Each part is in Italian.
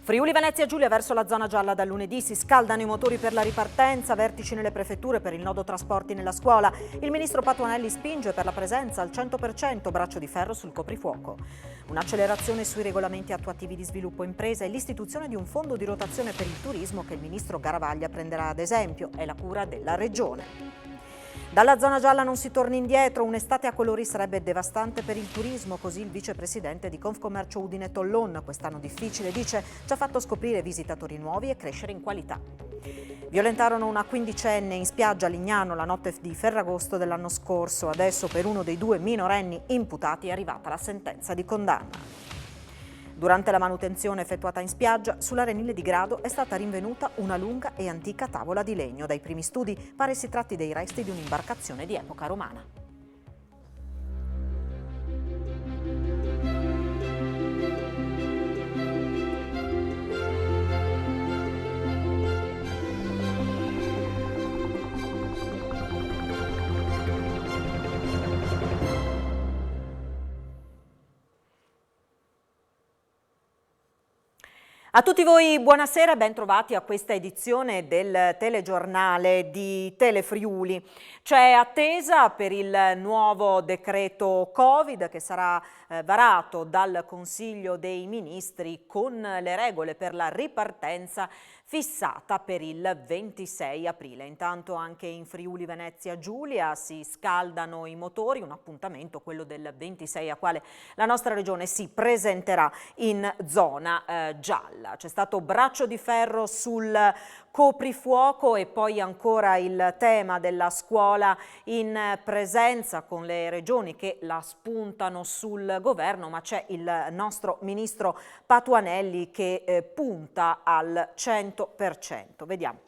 Friuli Venezia Giulia verso la zona gialla dal lunedì, si scaldano i motori per la ripartenza, vertici nelle prefetture per il nodo trasporti nella scuola. Il ministro Patuanelli spinge per la presenza al 100%, braccio di ferro sul coprifuoco. Un'accelerazione sui regolamenti attuativi di sviluppo impresa e l'istituzione di un fondo di rotazione per il turismo che il ministro Garavaglia prenderà ad esempio, è la cura della regione. Dalla zona gialla non si torna indietro, un'estate a colori sarebbe devastante per il turismo, così il vicepresidente di Confcommercio Udine Tollon. Quest'anno difficile, dice, ci ha fatto scoprire visitatori nuovi e crescere in qualità. Violentarono una quindicenne in spiaggia a Lignano la notte di Ferragosto dell'anno scorso. Adesso per uno dei due minorenni imputati è arrivata la sentenza di condanna. Durante la manutenzione effettuata in spiaggia, sull'arenile di Grado è stata rinvenuta una lunga e antica tavola di legno. Dai primi studi pare si tratti dei resti di un'imbarcazione di epoca romana. A tutti voi buonasera e ben trovati a questa edizione del telegiornale di Telefriuli. C'è attesa per il nuovo decreto Covid che sarà varato dal Consiglio dei Ministri con le regole per la ripartenza fissata per il 26 aprile. Intanto anche in Friuli Venezia Giulia si scaldano i motori, un appuntamento, quello del 26, a quale la nostra regione si presenterà in zona gialla. C'è stato braccio di ferro sul coprifuoco e poi ancora il tema della scuola in presenza con le regioni che la spuntano sul governo, ma c'è il nostro ministro Patuanelli che punta al 100%. Vediamo.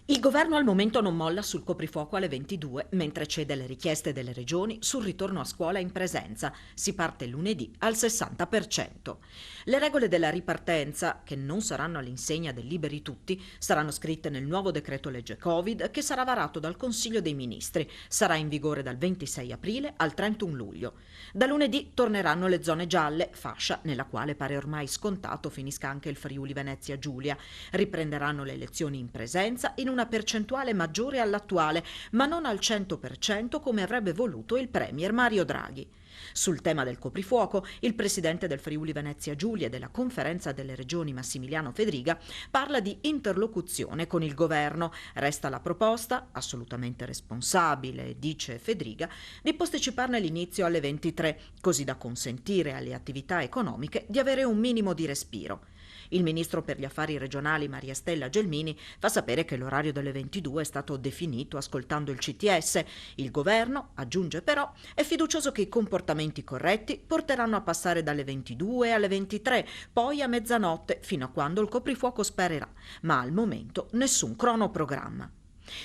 Il governo al momento non molla sul coprifuoco alle 22, mentre cede alle richieste delle regioni sul ritorno a scuola in presenza. Si parte lunedì al 60%. Le regole della ripartenza, che non saranno all'insegna del liberi tutti, saranno scritte nel nuovo decreto legge Covid che sarà varato dal Consiglio dei Ministri. Sarà in vigore dal 26 aprile al 31 luglio. Da lunedì torneranno le zone gialle, fascia nella quale pare ormai scontato finisca anche il Friuli Venezia Giulia. Riprenderanno le lezioni in presenza in una percentuale maggiore all'attuale, ma non al 100% come avrebbe voluto il premier Mario Draghi. Sul tema del coprifuoco, il presidente del Friuli Venezia Giulia e della Conferenza delle Regioni Massimiliano Fedriga parla di interlocuzione con il governo. Resta la proposta, assolutamente responsabile, dice Fedriga, di posticiparne l'inizio alle 23, così da consentire alle attività economiche di avere un minimo di respiro. Il ministro per gli affari regionali Maria Stella Gelmini fa sapere che l'orario delle 22 è stato definito ascoltando il CTS. Il governo, aggiunge però, è fiducioso che i comportamenti corretti porteranno a passare dalle 22 alle 23, poi a mezzanotte, fino a quando il coprifuoco spererà, ma al momento nessun cronoprogramma.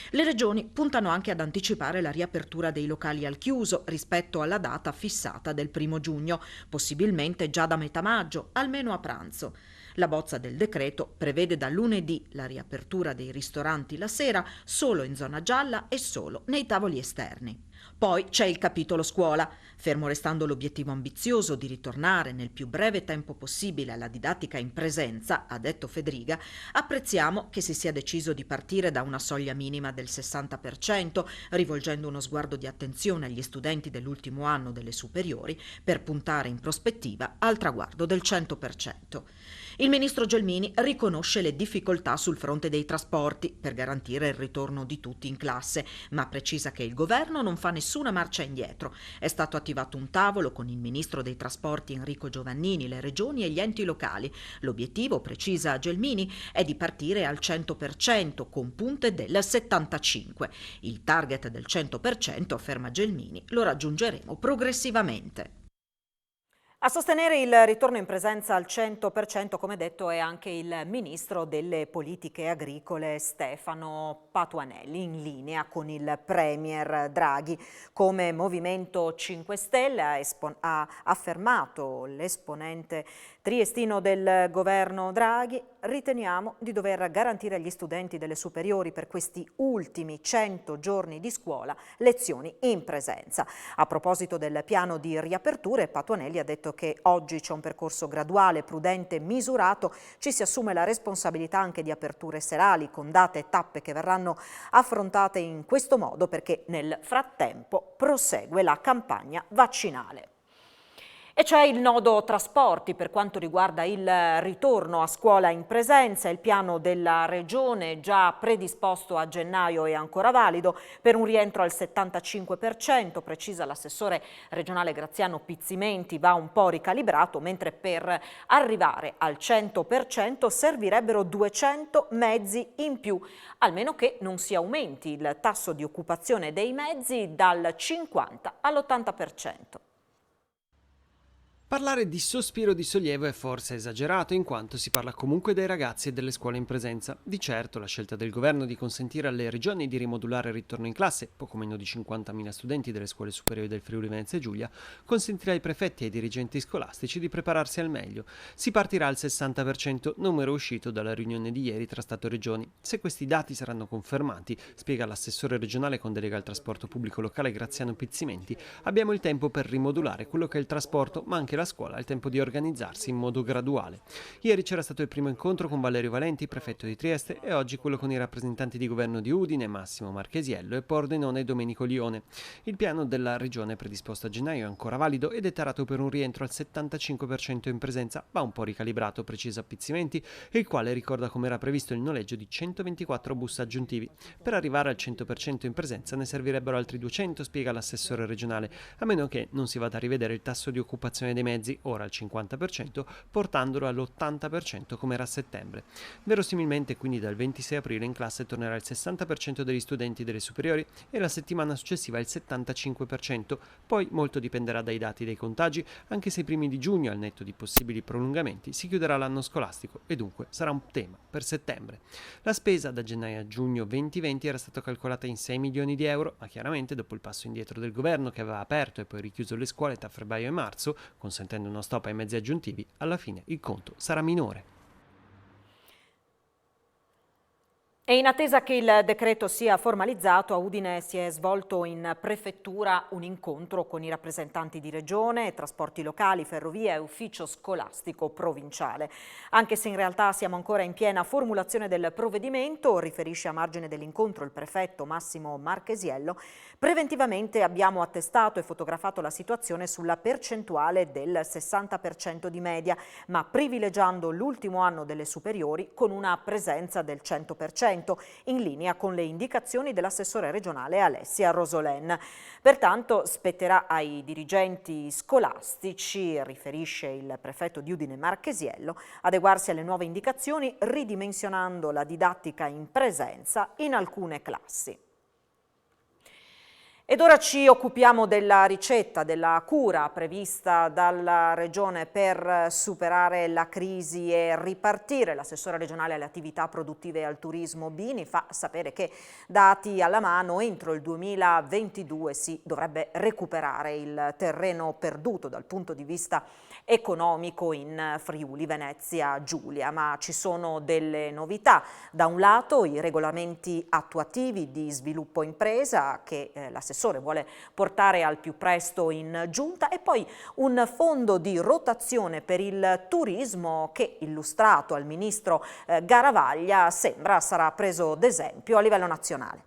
Le regioni puntano anche ad anticipare la riapertura dei locali al chiuso rispetto alla data fissata del 1 giugno, possibilmente già da metà maggio, almeno a pranzo. La bozza del decreto prevede da lunedì la riapertura dei ristoranti la sera solo in zona gialla e solo nei tavoli esterni. Poi c'è il capitolo scuola. Fermo restando l'obiettivo ambizioso di ritornare nel più breve tempo possibile alla didattica in presenza, ha detto Fedriga, apprezziamo che si sia deciso di partire da una soglia minima del 60%, rivolgendo uno sguardo di attenzione agli studenti dell'ultimo anno delle superiori per puntare in prospettiva al traguardo del 100%. Il ministro Gelmini riconosce le difficoltà sul fronte dei trasporti per garantire il ritorno di tutti in classe, ma precisa che il governo non fa nessuna marcia indietro. È stato attivato un tavolo con il ministro dei trasporti Enrico Giovannini, le regioni e gli enti locali. L'obiettivo, precisa Gelmini, è di partire al 100% con punte del 75%. Il target del 100%, afferma Gelmini, lo raggiungeremo progressivamente. A sostenere il ritorno in presenza al 100%, come detto, è anche il ministro delle politiche agricole Stefano Patuanelli, in linea con il premier Draghi. Come Movimento 5 Stelle ha affermato l'esponente triestino del governo Draghi, riteniamo di dover garantire agli studenti delle superiori per questi ultimi 100 giorni di scuola lezioni in presenza. A proposito del piano di riaperture, Patuanelli ha detto che oggi c'è un percorso graduale, prudente, misurato, ci si assume la responsabilità anche di aperture serali con date e tappe che verranno affrontate in questo modo perché nel frattempo prosegue la campagna vaccinale. E c'è il nodo trasporti per quanto riguarda il ritorno a scuola in presenza. Il piano della Regione già predisposto a gennaio è ancora valido per un rientro al 75%, precisa l'assessore regionale Graziano Pizzimenti, va un po' ricalibrato, mentre per arrivare al 100% servirebbero 200 mezzi in più, almeno che non si aumenti il tasso di occupazione dei mezzi dal 50 all'80%. Parlare di sospiro di sollievo è forse esagerato, in quanto si parla comunque dei ragazzi e delle scuole in presenza. Di certo, la scelta del governo di consentire alle regioni di rimodulare il ritorno in classe, poco meno di 50.000 studenti delle scuole superiori del Friuli Venezia Giulia, consentirà ai prefetti e ai dirigenti scolastici di prepararsi al meglio. Si partirà al 60%, numero uscito dalla riunione di ieri tra Stato e Regioni. Se questi dati saranno confermati, spiega l'assessore regionale con delega al trasporto pubblico locale Graziano Pizzimenti, abbiamo il tempo per rimodulare quello che è il trasporto, ma anche la scuola ha il tempo di organizzarsi in modo graduale. Ieri c'era stato il primo incontro con Valerio Valenti, prefetto di Trieste, e oggi quello con i rappresentanti di governo di Udine, Massimo Marchesiello, e Pordenone e Domenico Lione. Il piano della regione predisposto a gennaio è ancora valido ed è tarato per un rientro al 75% in presenza, ma un po' ricalibrato, precisa Pizzimenti, il quale ricorda come era previsto il noleggio di 124 bus aggiuntivi. Per arrivare al 100% in presenza ne servirebbero altri 200, spiega l'assessore regionale, a meno che non si vada a rivedere il tasso di occupazione dei mezzi, ora al 50%, portandolo all'80% come era a settembre. Verosimilmente quindi dal 26 aprile in classe tornerà il 60% degli studenti delle superiori e la settimana successiva il 75%, poi molto dipenderà dai dati dei contagi, anche se i primi di giugno, al netto di possibili prolungamenti, si chiuderà l'anno scolastico e dunque sarà un tema per settembre. La spesa da gennaio a giugno 2020 era stata calcolata in 6 milioni di euro, ma chiaramente dopo il passo indietro del governo che aveva aperto e poi richiuso le scuole tra febbraio e marzo, consentendo uno stop ai mezzi aggiuntivi, alla fine il conto sarà minore. E in attesa che il decreto sia formalizzato, a Udine si è svolto in prefettura un incontro con i rappresentanti di regione, trasporti locali, ferrovie e ufficio scolastico provinciale. Anche se in realtà siamo ancora in piena formulazione del provvedimento, riferisce a margine dell'incontro il prefetto Massimo Marchesiello, preventivamente abbiamo attestato e fotografato la situazione sulla percentuale del 60% di media, ma privilegiando l'ultimo anno delle superiori con una presenza del 100%. In linea con le indicazioni dell'assessore regionale Alessia Rosolen. Pertanto spetterà ai dirigenti scolastici, riferisce il prefetto di Udine Marchesiello, adeguarsi alle nuove indicazioni ridimensionando la didattica in presenza in alcune classi. Ed ora ci occupiamo della ricetta, della cura prevista dalla Regione per superare la crisi e ripartire. L'assessore regionale alle attività produttive e al turismo Bini fa sapere che, dati alla mano, entro il 2022 si dovrebbe recuperare il terreno perduto dal punto di vista economico in Friuli Venezia Giulia, ma ci sono delle novità. Da un lato i regolamenti attuativi di sviluppo impresa che l'assessore vuole portare al più presto in giunta, e poi un fondo di rotazione per il turismo che, illustrato al ministro Garavaglia, sembra sarà preso d'esempio a livello nazionale.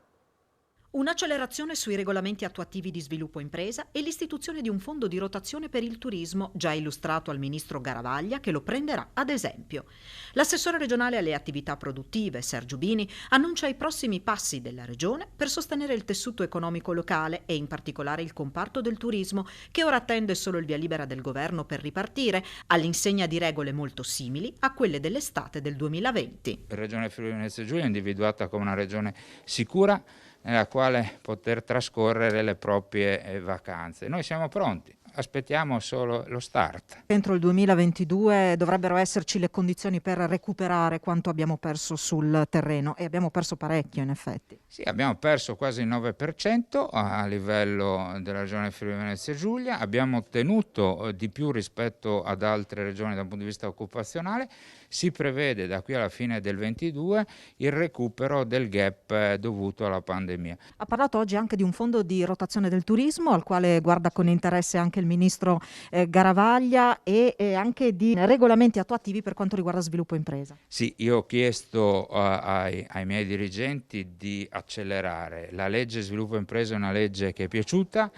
Un'accelerazione sui regolamenti attuativi di sviluppo impresa e l'istituzione di un fondo di rotazione per il turismo, già illustrato al ministro Garavaglia, che lo prenderà ad esempio. L'assessore regionale alle attività produttive, Sergio Bini, annuncia i prossimi passi della Regione per sostenere il tessuto economico locale e in particolare il comparto del turismo, che ora attende solo il via libera del governo per ripartire, all'insegna di regole molto simili a quelle dell'estate del 2020. La Regione Friuli Venezia Giulia è individuata come una regione sicura, nella quale poter trascorrere le proprie vacanze. Noi siamo pronti, aspettiamo solo lo start. Entro il 2022 dovrebbero esserci le condizioni per recuperare quanto abbiamo perso sul terreno, e abbiamo perso parecchio in effetti. Sì, abbiamo perso quasi il 9% a livello della regione Friuli Venezia Giulia, abbiamo ottenuto di più rispetto ad altre regioni dal punto di vista occupazionale. Si prevede da qui alla fine del 2022 il recupero del gap dovuto alla pandemia. Ha parlato oggi anche di un fondo di rotazione del turismo al quale guarda con interesse anche anche il ministro Garavaglia, e anche di regolamenti attuativi per quanto riguarda sviluppo impresa. Sì, io ho chiesto ai miei dirigenti di accelerare. La legge sviluppo impresa è una legge che è piaciuta,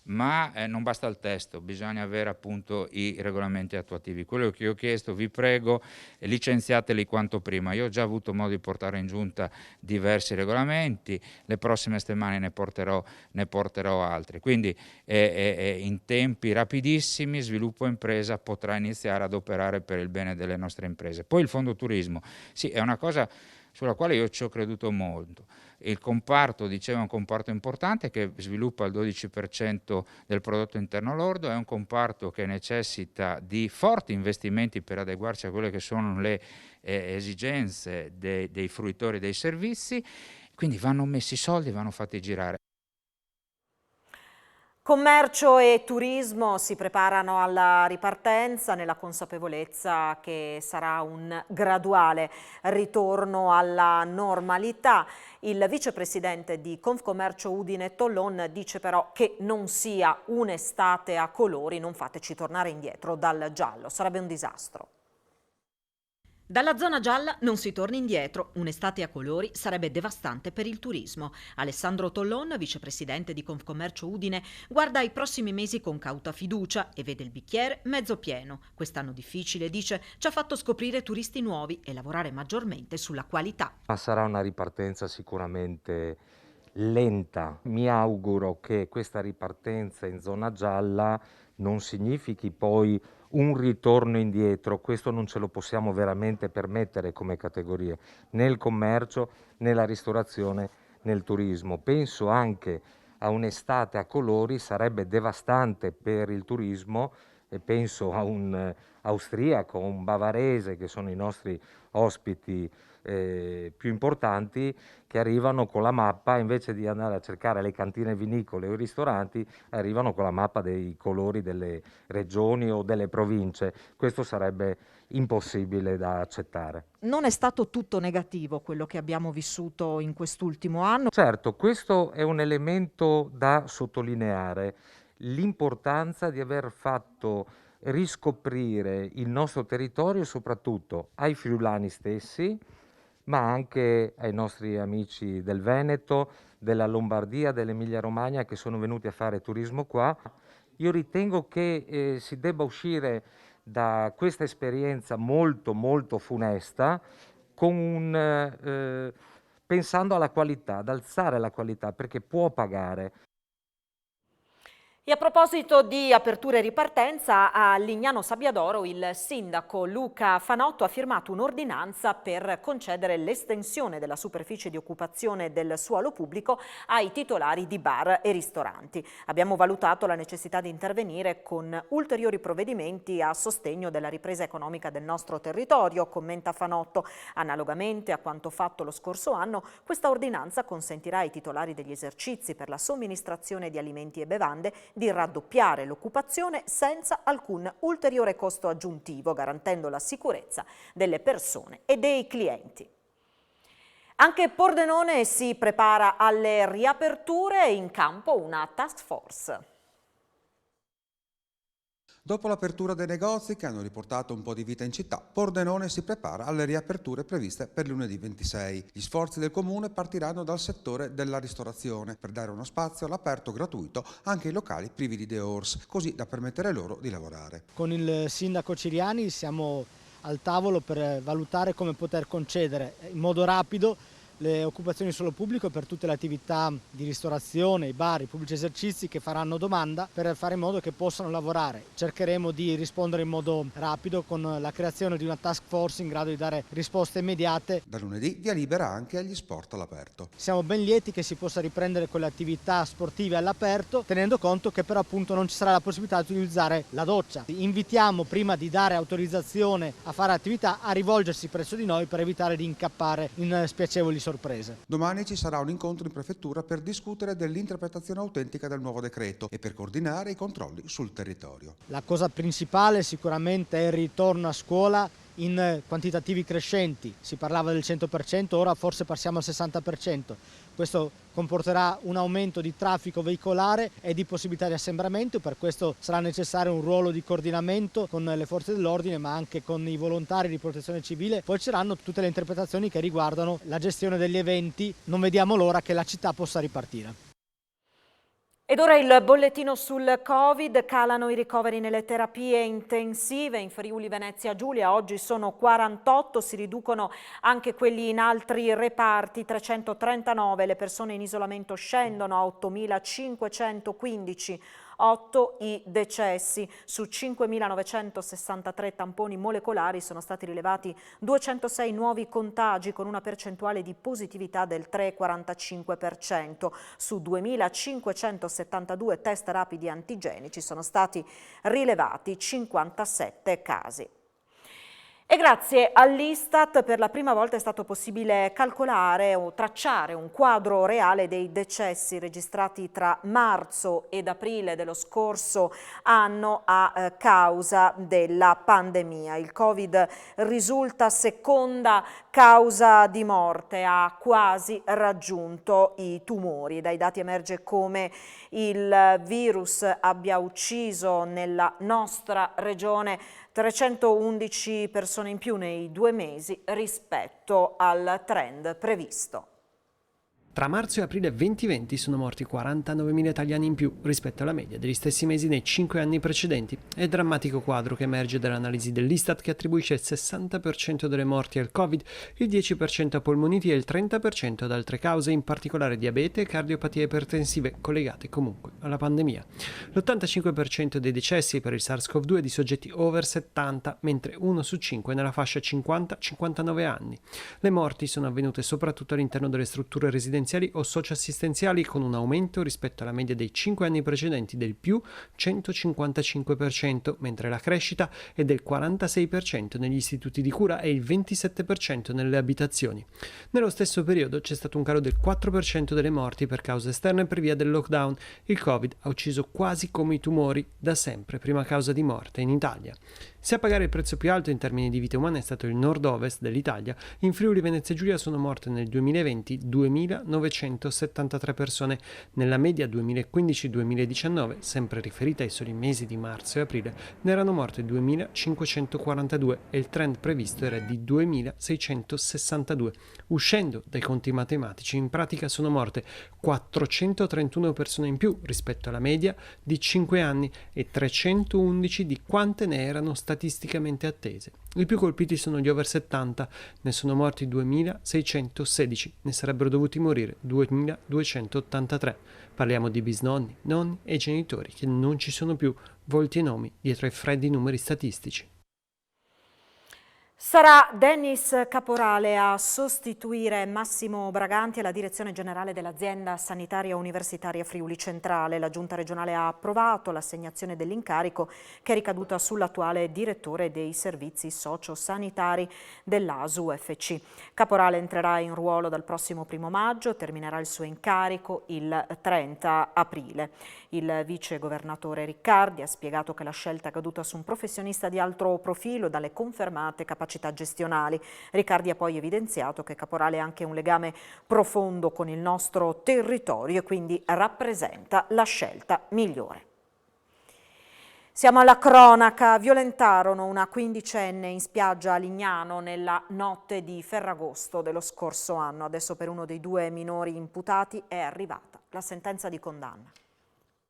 ma non basta il testo, bisogna avere appunto i regolamenti attuativi. Quello che ho chiesto, vi prego, licenziateli quanto prima. Io ho già avuto modo di portare in giunta diversi regolamenti, le prossime settimane ne porterò altri. Quindi in tempi rapidissimi sviluppo impresa potrà iniziare ad operare per il bene delle nostre imprese. Poi il fondo turismo, sì, è una cosa sulla quale io ci ho creduto molto. Il comparto, dicevo, è un comparto importante che sviluppa il 12% del prodotto interno lordo, è un comparto che necessita di forti investimenti per adeguarsi a quelle che sono le esigenze dei fruitori dei servizi, quindi vanno messi i soldi, vanno fatti girare. Commercio e turismo si preparano alla ripartenza nella consapevolezza che sarà un graduale ritorno alla normalità. Il vicepresidente di Confcommercio Udine Tollon dice però che non sia un'estate a colori, non fateci tornare indietro dal giallo, sarebbe un disastro. Dalla zona gialla non si torna indietro, un'estate a colori sarebbe devastante per il turismo. Alessandro Tollon, vicepresidente di Confcommercio Udine, guarda ai prossimi mesi con cauta fiducia e vede il bicchiere mezzo pieno. Quest'anno difficile, dice, ci ha fatto scoprire turisti nuovi e lavorare maggiormente sulla qualità. Ma sarà una ripartenza sicuramente lenta. Mi auguro che questa ripartenza in zona gialla non significhi poi un ritorno indietro. Questo non ce lo possiamo veramente permettere come categorie, né il commercio, né la ristorazione, né il turismo. Penso anche a un'estate a colori, sarebbe devastante per il turismo, e penso a un austriaco, un bavarese, che sono i nostri ospiti più importanti, che arrivano con la mappa, invece di andare a cercare le cantine vinicole o i ristoranti, arrivano con la mappa dei colori delle regioni o delle province. Questo sarebbe impossibile da accettare. Non è stato tutto negativo quello che abbiamo vissuto in quest'ultimo anno. Certo, questo è un elemento da sottolineare, l'importanza di aver fatto riscoprire il nostro territorio soprattutto ai friulani stessi, ma anche ai nostri amici del Veneto, della Lombardia, dell'Emilia Romagna, che sono venuti a fare turismo qua. Io ritengo che si debba uscire da questa esperienza molto molto funesta con pensando alla qualità, ad alzare la qualità, perché può pagare. E a proposito di apertura e ripartenza, a Lignano Sabbiadoro il sindaco Luca Fanotto ha firmato un'ordinanza per concedere l'estensione della superficie di occupazione del suolo pubblico ai titolari di bar e ristoranti. Abbiamo valutato la necessità di intervenire con ulteriori provvedimenti a sostegno della ripresa economica del nostro territorio, commenta Fanotto. Analogamente a quanto fatto lo scorso anno, questa ordinanza consentirà ai titolari degli esercizi per la somministrazione di alimenti e bevande di raddoppiare l'occupazione senza alcun ulteriore costo aggiuntivo, garantendo la sicurezza delle persone e dei clienti. Anche Pordenone si prepara alle riaperture, in campo una task force. Dopo l'apertura dei negozi che hanno riportato un po' di vita in città, Pordenone si prepara alle riaperture previste per lunedì 26. Gli sforzi del comune partiranno dal settore della ristorazione per dare uno spazio all'aperto gratuito anche ai locali privi di dehors, così da permettere loro di lavorare. Con il sindaco Ciriani siamo al tavolo per valutare come poter concedere in modo rapido le occupazioni solo pubblico per tutte le attività di ristorazione, i bar, i pubblici esercizi che faranno domanda, per fare in modo che possano lavorare. Cercheremo di rispondere in modo rapido con la creazione di una task force in grado di dare risposte immediate. Da lunedì via libera anche agli sport all'aperto. Siamo ben lieti che si possa riprendere con le attività sportive all'aperto, tenendo conto che però appunto non ci sarà la possibilità di utilizzare la doccia. Invitiamo, prima di dare autorizzazione a fare attività, a rivolgersi presso di noi per evitare di incappare in spiacevoli sorprese. Domani ci sarà un incontro in prefettura per discutere dell'interpretazione autentica del nuovo decreto e per coordinare i controlli sul territorio. La cosa principale sicuramente è il ritorno a scuola in quantitativi crescenti. Si parlava del 100%, ora forse passiamo al 60%. Questo comporterà un aumento di traffico veicolare e di possibilità di assembramento, per questo sarà necessario un ruolo di coordinamento con le forze dell'ordine ma anche con i volontari di protezione civile. Poi ci saranno tutte le interpretazioni che riguardano la gestione degli eventi, non vediamo l'ora che la città possa ripartire. Ed ora il bollettino sul Covid, calano i ricoveri nelle terapie intensive in Friuli Venezia Giulia, oggi sono 48, si riducono anche quelli in altri reparti, 339, le persone in isolamento scendono a 8.515. 8 i decessi. Su 5.963 tamponi molecolari sono stati rilevati 206 nuovi contagi con una percentuale di positività del 3,45%. Su 2.572 test rapidi antigenici sono stati rilevati 57 casi. E grazie all'Istat per la prima volta è stato possibile calcolare o tracciare un quadro reale dei decessi registrati tra marzo ed aprile dello scorso anno a causa della pandemia. Il Covid risulta seconda causa di morte, ha quasi raggiunto i tumori. Dai dati emerge come il virus abbia ucciso nella nostra regione 311 persone in più nei 2 mesi rispetto al trend previsto. Tra marzo e aprile 2020 sono morti 49.000 italiani in più rispetto alla media degli stessi mesi nei 5 anni precedenti. È il drammatico quadro che emerge dall'analisi dell'Istat che attribuisce il 60% delle morti al Covid, il 10% a polmoniti e il 30% ad altre cause, in particolare diabete e cardiopatie ipertensive collegate comunque alla pandemia. L'85% dei decessi per il SARS-CoV-2 è di soggetti over 70, mentre 1 su 5 nella fascia 50-59 anni. Le morti sono avvenute soprattutto all'interno delle strutture residenziali o socioassistenziali, con un aumento rispetto alla media dei 5 anni precedenti del più 155%, mentre la crescita è del 46% negli istituti di cura e il 27% nelle abitazioni. Nello stesso periodo c'è stato un calo del 4% delle morti per cause esterne per via del lockdown. Il Covid ha ucciso quasi come i tumori, da sempre prima causa di morte in Italia. Se a pagare il prezzo più alto in termini di vite umane è stato il nord-ovest dell'Italia, in Friuli Venezia Giulia sono morte nel 2020 2.973 persone. Nella media 2015-2019, sempre riferita ai soli mesi di marzo e aprile, ne erano morte 2.542 e il trend previsto era di 2.662. Uscendo dai conti matematici, in pratica sono morte 431 persone in più rispetto alla media di 5 anni e 311 di quante ne erano statisticamente attese. I più colpiti sono gli over 70, ne sono morti 2.616, ne sarebbero dovuti morire 2.283. Parliamo di bisnonni, nonni e genitori che non ci sono più, volti e nomi dietro ai freddi numeri statistici. Sarà Dennis Caporale a sostituire Massimo Braganti alla direzione generale dell'azienda sanitaria universitaria Friuli Centrale. La giunta regionale ha approvato l'assegnazione dell'incarico che è ricaduta sull'attuale direttore dei servizi sociosanitari dell'ASUFC. Caporale entrerà in ruolo dal prossimo 1 maggio, terminerà il suo incarico il 30 aprile. Il vice governatore Riccardi ha spiegato che la scelta è caduta su un professionista di alto profilo dalle confermate capacità gestionali. Riccardi ha poi evidenziato che Caporale ha anche un legame profondo con il nostro territorio e quindi rappresenta la scelta migliore. Siamo alla cronaca. Violentarono una 15enne in spiaggia a Lignano nella notte di Ferragosto dello scorso anno. Adesso per uno dei 2 minori imputati è arrivata la sentenza di condanna.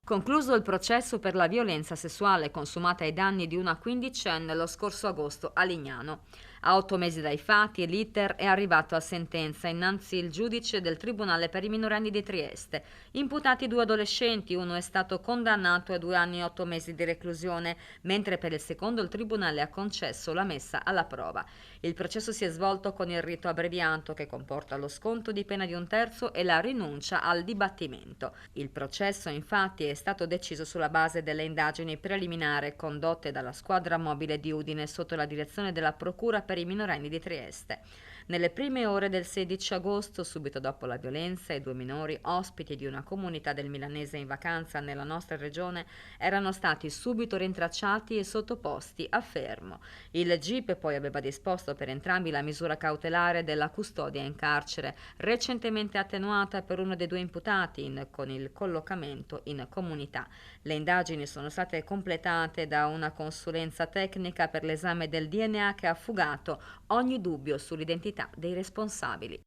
Concluso il processo per la violenza sessuale consumata ai danni di una 15enne lo scorso agosto a Lignano. A 8 mesi dai fatti l'iter è arrivato a sentenza innanzi il giudice del Tribunale per i minorenni di Trieste. Imputati 2 adolescenti, uno è stato condannato a 2 anni e 8 mesi di reclusione, mentre per il secondo il Tribunale ha concesso la messa alla prova. Il processo si è svolto con il rito abbreviato che comporta lo sconto di pena di 1/3 e la rinuncia al dibattimento. Il processo infatti è stato deciso sulla base delle indagini preliminari condotte dalla squadra mobile di Udine sotto la direzione della Procura per per i minorenni di Trieste. Nelle prime ore del 16 agosto, subito dopo la violenza, i 2 minori, ospiti di una comunità del milanese in vacanza nella nostra regione, erano stati subito rintracciati e sottoposti a fermo. Il GIP poi aveva disposto per entrambi la misura cautelare della custodia in carcere, recentemente attenuata per uno dei 2 imputati con il collocamento in comunità. Le indagini sono state completate da una consulenza tecnica per l'esame del DNA che ha fugato ogni dubbio sull'identità dei responsabili.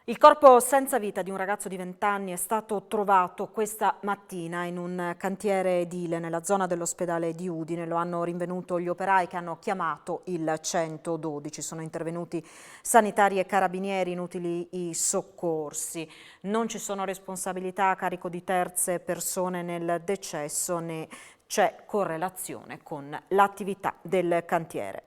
Il corpo senza vita di un ragazzo di 20 anni è stato trovato questa mattina in un cantiere edile nella zona dell'ospedale di Udine. Lo hanno rinvenuto gli operai che hanno chiamato il 112. Sono intervenuti sanitari e carabinieri, inutili i soccorsi. Non ci sono responsabilità a carico di terze persone nel decesso, né c'è correlazione con l'attività del cantiere.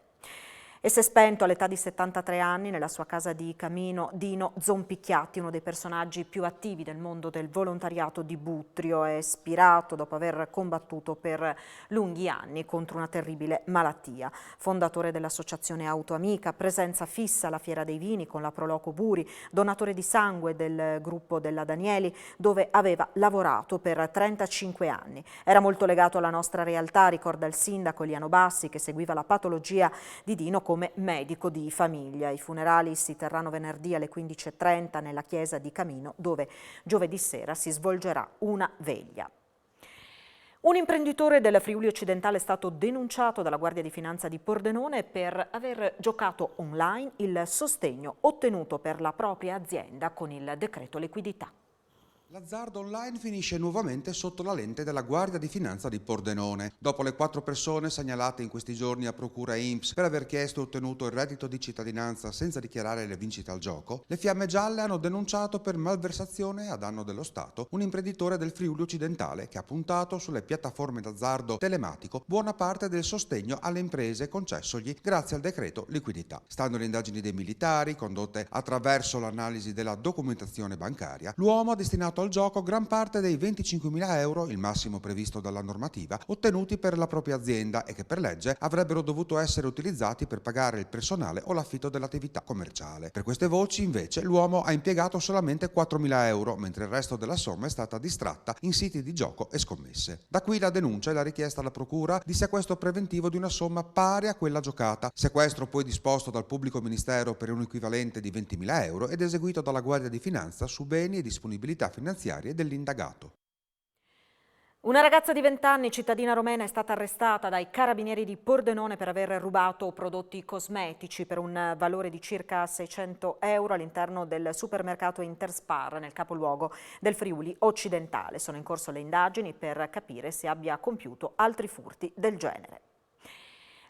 E si è spento all'età di 73 anni nella sua casa di Camino Dino Zompicchiatti, uno dei personaggi più attivi del mondo del volontariato di Buttrio. È spirato dopo aver combattuto per lunghi anni contro una terribile malattia. Fondatore dell'associazione Autoamica, presenza fissa alla Fiera dei Vini con la Proloco Buri, donatore di sangue del gruppo della Danieli, dove aveva lavorato per 35 anni. Era molto legato alla nostra realtà, ricorda il sindaco Eliano Bassi, che seguiva la patologia di Dino come medico di famiglia. I funerali si terranno venerdì alle 15:30 nella chiesa di Camino, dove giovedì sera si svolgerà una veglia. Un imprenditore del Friuli Occidentale è stato denunciato dalla Guardia di Finanza di Pordenone per aver giocato online il sostegno ottenuto per la propria azienda con il decreto liquidità. L'azzardo online finisce nuovamente sotto la lente della Guardia di Finanza di Pordenone. Dopo le 4 persone segnalate in questi giorni a Procura INPS per aver chiesto e ottenuto il reddito di cittadinanza senza dichiarare le vincite al gioco, le Fiamme Gialle hanno denunciato per malversazione a danno dello Stato un imprenditore del Friuli Occidentale che ha puntato sulle piattaforme d'azzardo telematico buona parte del sostegno alle imprese concessogli grazie al decreto liquidità. Stando alle indagini dei militari, condotte attraverso l'analisi della documentazione bancaria, l'uomo ha destinato al gioco gran parte dei 25.000 euro, il massimo previsto dalla normativa, ottenuti per la propria azienda e che per legge avrebbero dovuto essere utilizzati per pagare il personale o l'affitto dell'attività commerciale. Per queste voci, invece, l'uomo ha impiegato solamente 4.000 euro, mentre il resto della somma è stata distratta in siti di gioco e scommesse. Da qui la denuncia e la richiesta alla Procura di sequestro preventivo di una somma pari a quella giocata. Sequestro poi disposto dal pubblico ministero per un equivalente di 20.000 euro ed eseguito dalla Guardia di Finanza su beni e disponibilità finanziarie dell'indagato. Una ragazza di 20 anni, cittadina romena, è stata arrestata dai carabinieri di Pordenone per aver rubato prodotti cosmetici per un valore di circa 600 euro all'interno del supermercato Interspar nel capoluogo del Friuli Occidentale. Sono in corso le indagini per capire se abbia compiuto altri furti del genere.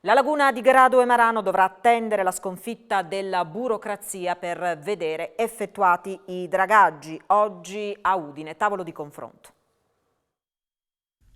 La laguna di Grado e Marano dovrà attendere la sconfitta della burocrazia per vedere effettuati i dragaggi. Oggi a Udine, tavolo di confronto.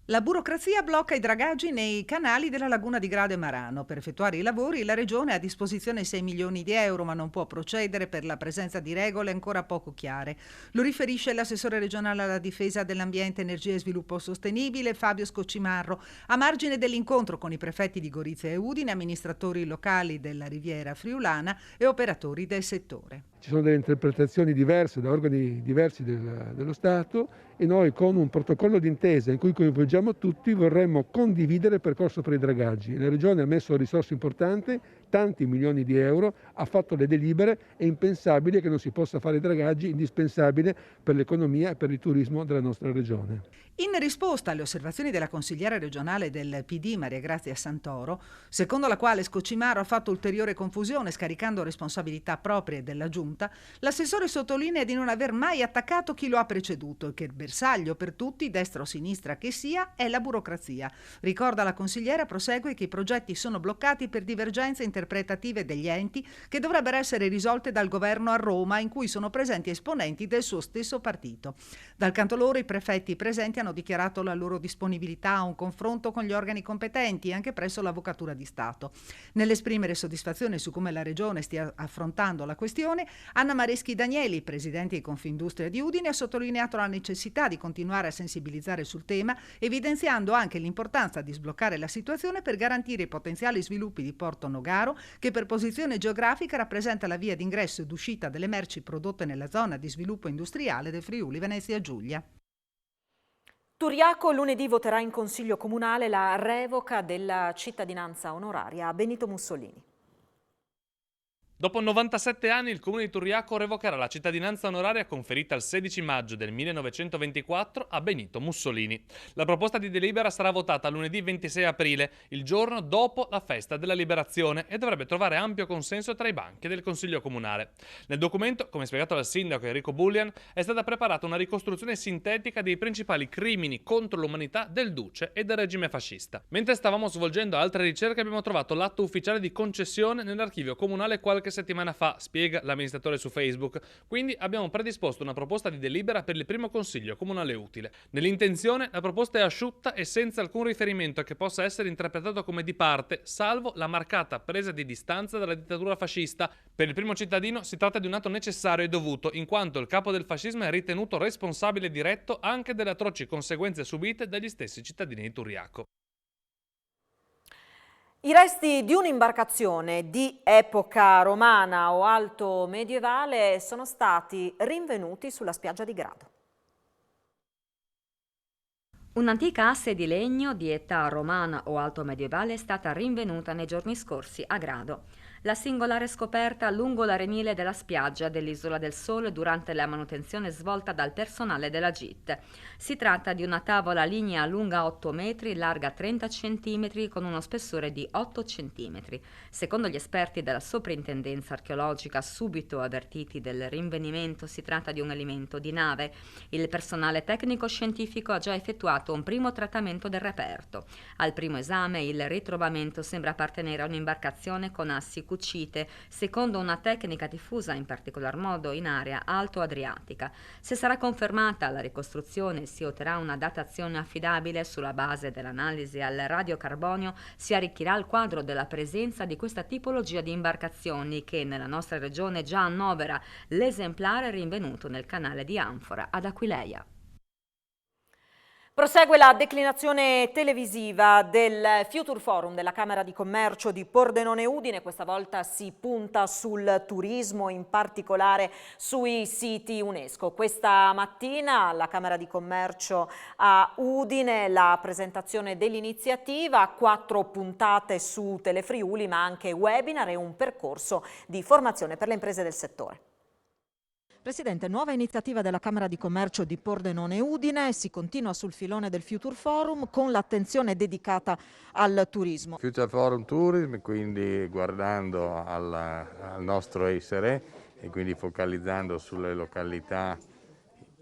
La burocrazia blocca i dragaggi nei canali della laguna di Grado e Marano. Per effettuare i lavori la Regione ha a disposizione 6 milioni di euro, ma non può procedere per la presenza di regole ancora poco chiare. Lo riferisce l'assessore regionale alla difesa dell'ambiente, energia e sviluppo sostenibile Fabio Scoccimarro, a margine dell'incontro con i prefetti di Gorizia e Udine, amministratori locali della Riviera Friulana e operatori del settore. Ci sono delle interpretazioni diverse da organi diversi dello Stato e noi con un protocollo d'intesa in cui coinvolgiamo tutti vorremmo condividere il percorso per i dragaggi. La Regione ha messo risorse importanti, tanti milioni di euro, ha fatto le delibere, è impensabile che non si possa fare i dragaggi, indispensabile per l'economia e per il turismo della nostra Regione. In risposta alle osservazioni della consigliera regionale del PD Maria Grazia Santoro, secondo la quale Scoccimarro ha fatto ulteriore confusione scaricando responsabilità proprie della Giunta, l'assessore sottolinea di non aver mai attaccato chi lo ha preceduto e che il bersaglio per tutti, destra o sinistra che sia, è la burocrazia. Ricorda la consigliera, prosegue che i progetti sono bloccati per divergenze interpretative degli enti che dovrebbero essere risolte dal governo a Roma, in cui sono presenti esponenti del suo stesso partito. Dal canto loro i prefetti presenti hanno dichiarato la loro disponibilità a un confronto con gli organi competenti anche presso l'Avvocatura di Stato. Nell'esprimere soddisfazione su come la Regione stia affrontando la questione, Anna Mareschi Danieli, presidente di Confindustria di Udine, ha sottolineato la necessità di continuare a sensibilizzare sul tema, evidenziando anche l'importanza di sbloccare la situazione per garantire i potenziali sviluppi di Porto Nogaro Scocimaro, che per posizione geografica rappresenta la via d'ingresso ed uscita delle merci prodotte nella zona di sviluppo industriale del Friuli Venezia Giulia. Turiaco lunedì voterà in Consiglio Comunale la revoca della cittadinanza onoraria a Benito Mussolini. Dopo 97 anni il comune di Turiaco revocherà la cittadinanza onoraria conferita il 16 maggio del 1924 a Benito Mussolini. La proposta di delibera sarà votata lunedì 26 aprile, il giorno dopo la festa della liberazione, e dovrebbe trovare ampio consenso tra i banchi del Consiglio Comunale. Nel documento, come spiegato dal sindaco Enrico Bullian, è stata preparata una ricostruzione sintetica dei principali crimini contro l'umanità del duce e del regime fascista. Mentre stavamo svolgendo altre ricerche abbiamo trovato l'atto ufficiale di concessione nell'archivio comunale qualche settimana fa, spiega l'amministratore su Facebook, quindi abbiamo predisposto una proposta di delibera per il primo consiglio comunale utile. Nell'intenzione la proposta è asciutta e senza alcun riferimento che possa essere interpretato come di parte, salvo la marcata presa di distanza dalla dittatura fascista. Per il primo cittadino si tratta di un atto necessario e dovuto, in quanto il capo del fascismo è ritenuto responsabile diretto anche delle atroci conseguenze subite dagli stessi cittadini di Turiaco. I resti di un'imbarcazione di epoca romana o alto medievale sono stati rinvenuti sulla spiaggia di Grado. Un'antica asse di legno di età romana o alto medievale è stata rinvenuta nei giorni scorsi a Grado. La singolare scoperta lungo l'arenile della spiaggia dell'Isola del Sole durante la manutenzione svolta dal personale della GIT. Si tratta di una tavola lignea lunga 8 metri, larga 30 cm, con uno spessore di 8 cm. Secondo gli esperti della soprintendenza archeologica subito avvertiti del rinvenimento, si tratta di un elemento di nave. Il personale tecnico-scientifico ha già effettuato un primo trattamento del reperto. Al primo esame il ritrovamento sembra appartenere a un'imbarcazione con assi cucite, secondo una tecnica diffusa in particolar modo in area alto-adriatica. Se sarà confermata la ricostruzione e si otterrà una datazione affidabile sulla base dell'analisi al radiocarbonio, si arricchirà il quadro della presenza di questa tipologia di imbarcazioni che nella nostra regione già annovera l'esemplare rinvenuto nel canale di Anfora ad Aquileia. Prosegue la declinazione televisiva del Future Forum della Camera di Commercio di Pordenone Udine. Questa volta si punta sul turismo, in particolare sui siti UNESCO. Questa mattina alla Camera di Commercio a Udine la presentazione dell'iniziativa, 4 puntate su Telefriuli, ma anche webinar e un percorso di formazione per le imprese del settore. Presidente, nuova iniziativa della Camera di Commercio di Pordenone Udine, si continua sul filone del Future Forum con l'attenzione dedicata al turismo. Future Forum Tourism, quindi guardando al nostro essere e quindi focalizzando sulle località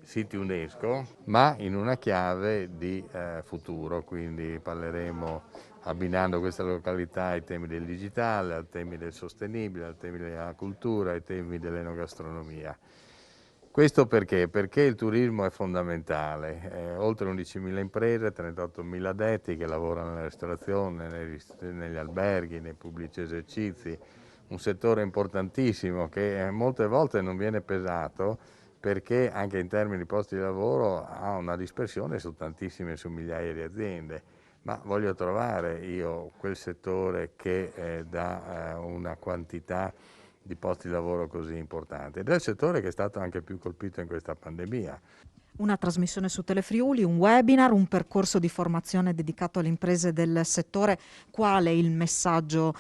siti UNESCO, ma in una chiave di futuro, quindi parleremo abbinando questa località ai temi del digitale, ai temi del sostenibile, ai temi della cultura, ai temi dell'enogastronomia. Questo perché? Perché il turismo è fondamentale, oltre 11.000 imprese, 38.000 addetti che lavorano nella ristorazione, negli alberghi, nei pubblici esercizi, un settore importantissimo che molte volte non viene pesato perché anche in termini di posti di lavoro ha una dispersione su su migliaia di aziende, ma voglio trovare io quel settore che dà una quantità di posti di lavoro così importante ed è il settore che è stato anche più colpito in questa pandemia. Una trasmissione su Telefriuli, un webinar, un percorso di formazione dedicato alle imprese del settore. Qual è il messaggio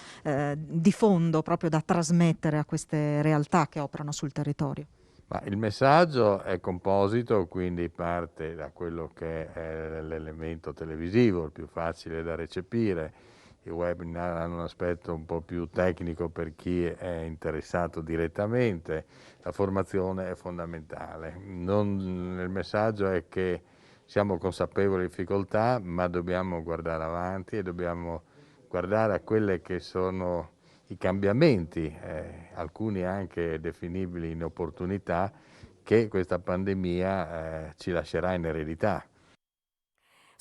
di fondo proprio da trasmettere a queste realtà che operano sul territorio? Ma il messaggio è composito, quindi parte da quello che è l'elemento televisivo, il più facile da recepire. I webinar hanno un aspetto un po' più tecnico per chi è interessato direttamente, la formazione è fondamentale. Il messaggio è che siamo consapevoli di difficoltà, ma dobbiamo guardare avanti e dobbiamo guardare a quelle che sono i cambiamenti, alcuni anche definibili in opportunità, che questa pandemia ci lascerà in eredità.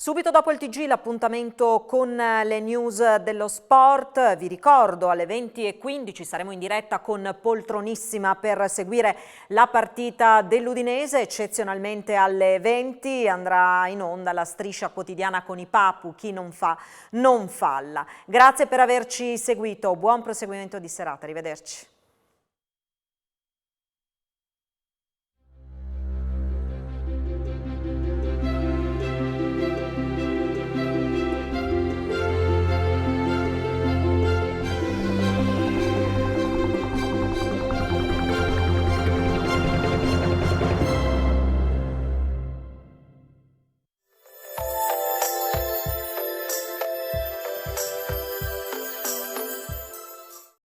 Subito dopo il TG l'appuntamento con le news dello sport. Vi ricordo alle 20:15 saremo in diretta con Poltronissima per seguire la partita dell'Udinese. Eccezionalmente alle 20 andrà in onda la striscia quotidiana con i Papu, chi non fa non falla. Grazie per averci seguito, buon proseguimento di serata, arrivederci.